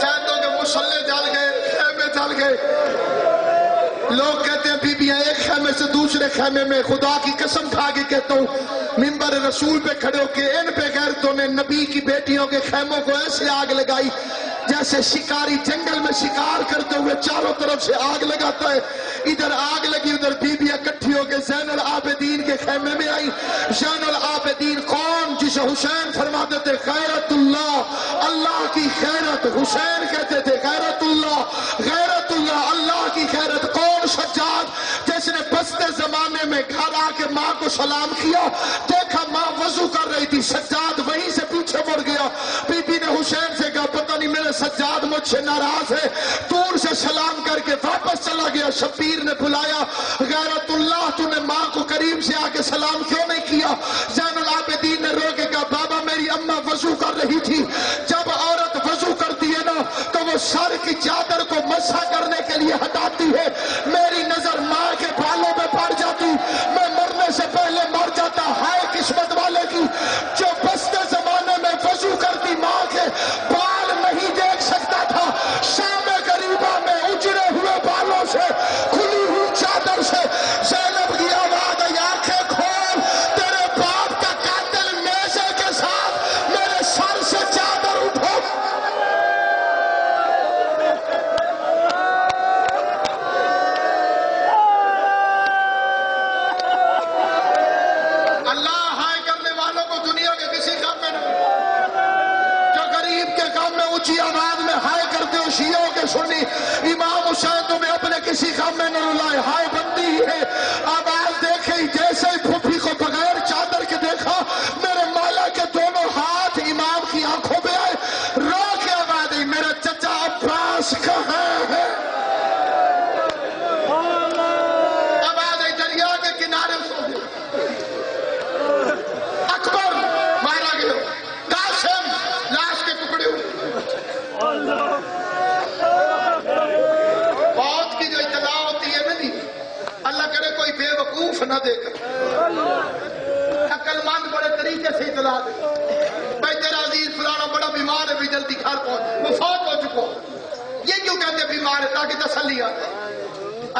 سیدوں کے مسلح جل گئے، خیمے چل گئے. لوگ کہتے ہیں بیبیاں ایک خیمے سے دوسرے خیمے میں. خدا کی قسم کھا کے کہتا ہوں منبر رسول پہ کھڑے ہو کے ان بے غیرتوں نے نبی کی بیٹیوں کے خیموں کو ایسے آگ لگائی جیسے شکاری جنگل میں شکار کرتے ہوئے چاروں طرف سے آگ لگاتا ہے. ادھر آگ لگی ادھر بیبیاں کٹھی ہو کے زین العابدین کے خیمے میں آئی. زین العابدین کون؟ جسے حسین فرماتے تھے غیرت اللہ، اللہ کی غیرت. حسین کہتے تھے غیرت اللہ، غیرت اللہ، اللہ کی غیرت. کون؟ سجاد، جس نے بستے زمانے میں گھر آ کے ماں کو سلام کیا، دیکھا ماں وضو کر رہی تھی، سجاد وہیں سے پیچھے مڑ گیا. بی بی نے حسین سے کہا پتہ نہیں میرے سجاد مجھ سے ناراض ہے، دور سے سلام کر کے واپس چلا گیا. شبیر نے بلایا غیرت اللہ تو نے ماں کو قریب سے آ کے سلام کیوں نہیں کیا؟ زین العابدین نے رو کے کہا بابا میری اماں وضو کر رہی تھی. جب عورت وضو کرتی ہے نا تو وہ سر کی چادر کو مسح کرنے کے لیے ہٹاتی ہے. میری نظر ماں کے بالوں میں پڑ جاتی، میں مرنے سے پہلے مر جاتا. ہائے قسمت والے کی جو بستے زمانے میں وضو کرتی ماں کے بال نہیں دیکھ سکتا تھا. شام غریبہ میں اجڑے ہوئے بالوں سے، کھلی ہوئی چادر سے زینب کی آواز آئی آنکھیں کھول، تیرے باپ کا قاتل نیزے کے ساتھ میرے سر سے چادر اٹھو. اللہ ہائے کرنے والوں کو دنیا کے کسی کام میں نہیں. جو غریب کے کام میں اونچی آواز میں ہائے کرتے ہو شیعوں کے سنی، امام حسین تمہیں اپنے کسی کام میں نہ رلائے. ہائے بندی ہے آواز دیکھے جیسے ہی پھوپھی کو بغیر چادر کے دیکھا میرے مولا کے دونوں ہاتھ امام کی آنکھوں پہ آئے. رو کے آواز آئی میرا چچا عباس کہاں ہے؟ آواز آئی دریا کے کنارے سو گئے. اکبر مارا گیا، قاسم لاش کے ٹکڑے ہوئے. موت کی جو اطلاع ہوتی ہے نہیں، اللہ کرے کوئی بے وقوف نہ دے کر عقل مند بڑے طریقے سے اطلاع دے بھائی تیرا عزیز فلانا بڑا بیمار ہے بھی جلدی گھر پہنچ، وہ فوت ہو چکا. یہ کیوں کہتے بیمار ہے؟ تاکہ تسلی آئے.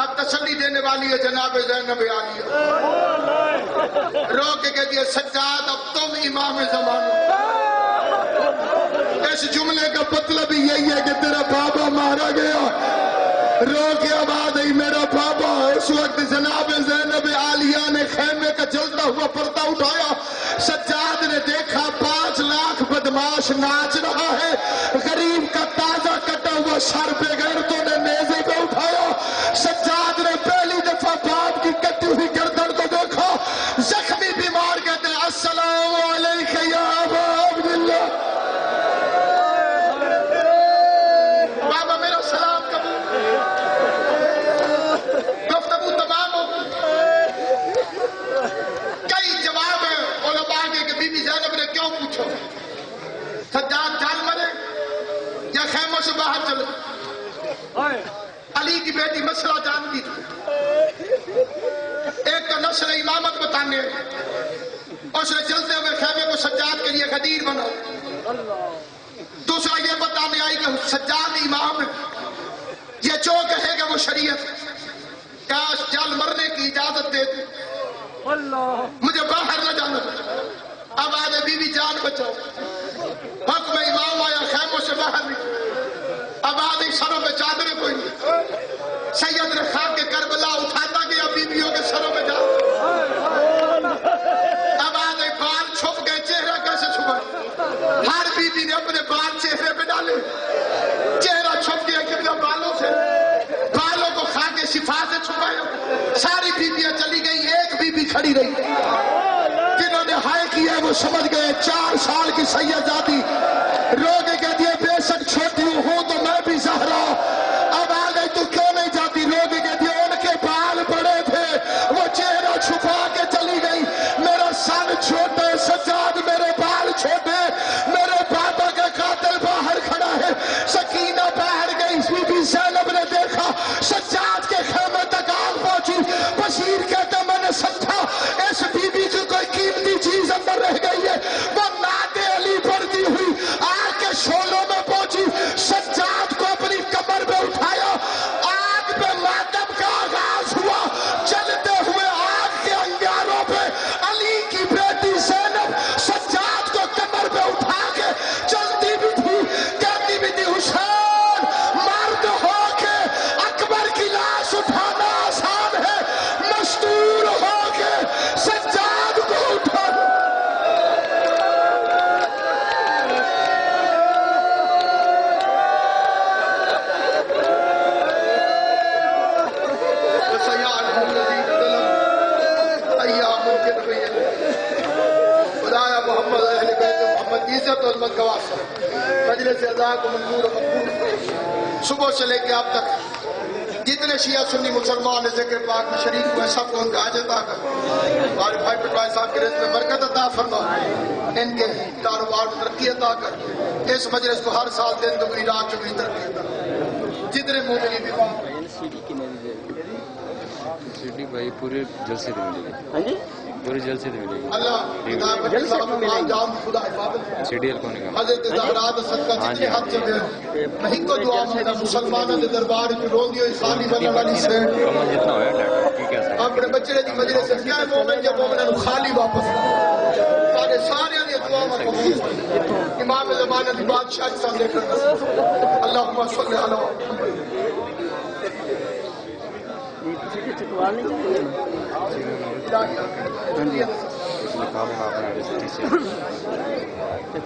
اب تسلی دینے والی ہے جناب زینب عالیہ. رو کے کہتی ہے سجاد اب تم امام زمانہ. اس جملے کا مطلب ہی یہی ہے کہ تیرا بابا مارا گیا. رو کے آواز آئی میرا بابا. اس وقت جناب زینب عالیہ نے خیمے کا جلتا ہوا پردہ اٹھایا. سجاد نے دیکھا 5 لاکھ بدماش ناچ رہا ہے. غریب کا تازہ کٹا ہوا سر بے غیرتوں نے نیزے پہ اٹھایا. سجاد نے پہلی دفعہ باپ کی کٹی ہوئی گردن کو دیکھا. زخمی بیمار کہتے ہیں السلام علیکم یا ابا عبداللہ. بابا میرا سلام قبول. گفتگو تمام ہو کئی جواب ہے علماء کے کہ بی بی زینب نے کیوں پوچھو سجاد جان مرے یا خیموں سے باہر چلے. علی کی بیٹی مسئلہ جانتی تھی. ایک تو نسل امامت بتانے، اس نے چلتے ہوئے خیمے کو سجاد کے لیے غدیر بنا. دوسرا یہ بتانے آئی کہ سجاد امام ہے، یہ جو کہے گا وہ شریعت. کاش جان مرنے کی اجازت دے دے، مجھے باہر نہ جانا. اب آج بی بی جان بچاؤ. حکم امام آیا خیموں سے باہر نکل. اب آج سروں پہ چادریں کوئی نہیں. سید نے خاک کے کربلا اٹھاتا گیا بیویوں کے سروں پہ جا. اب آج بال چھپ گئے، چہرہ کیسے چھپا؟ ہر بیوی نے اپنے بال چہرے پہ ڈالے. چہرہ چھپ گیا کتنا بالوں سے، بالوں کو کھا کے شفا سے چھپایا. ساری بیویاں چلی گئی، ایک بیوی کھڑی رہی. جنہوں نے ہائے کیا وہ سمجھ گئے 4 سال کی سیدزادی رو کے کہتی ہے بے شک چھوٹی ہوں تو میں بھی زہرا. اب آ گئی تو کیوں نہیں جاتی؟ رو کے کہتی ہے ان کے بال بڑے تھے، وہ چہرہ چھپا کے چلی گئی. میرا سن چھوٹے سجاد، میرے بال چھوٹے، میرے بابا کا قاتل باہر کھڑا ہے. سکینہ باہر گئی. بی بی زینب نے دیکھا سجاد کے خیمے تک آگ پہنچی. بشیر کہتا میں نے سمجھا اس بی بی کی کوئی قیمتی چیز اندر رہ گئی ہے. وہ نعت علی پڑھتی ہوئی آگ کے شعلوں میں عزت و عظمت گواہ مجلس اعضاء کو منظور و مقبول صبح سے لے کے اب تک جتنے شیعہ سنی مسلمان نے ذکر پاک میں شریک ہوئے سب کو ان کا حاجت عطا کر ہمارے بھائی پٹوائی صاحب کے رزق میں برکت عطا فرما ان کے کاروبار میں ترقی عطا کر اس مجلس کو ہر سال دن دگنی رات چگنی ترقی عطا کر جتنے مومنین بھی سیڈی بھائی پورے جلسے دے ملے گی پورے جلسے دے ملے گی اللہ خدا حفاظت سیڈی کون ہے حضرت زہرا صدقہ جتنے حد سے دے نہیں کو دعا مانگا مسلمانوں کے دربار میں روندی ہوئی خالی بننے والی سے کمال جتنا ہویا ڈاٹا کی کیا سکتا اپنے بچے دی مجلس سے کیا مومن جب مومنوں خالی واپس سارے سارے دی دعا میں قبول امام زمانہ دی بادشاہ کے سامنے کرنا اللهم صل علی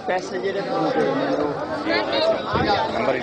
پیسے جڑے نمبر 1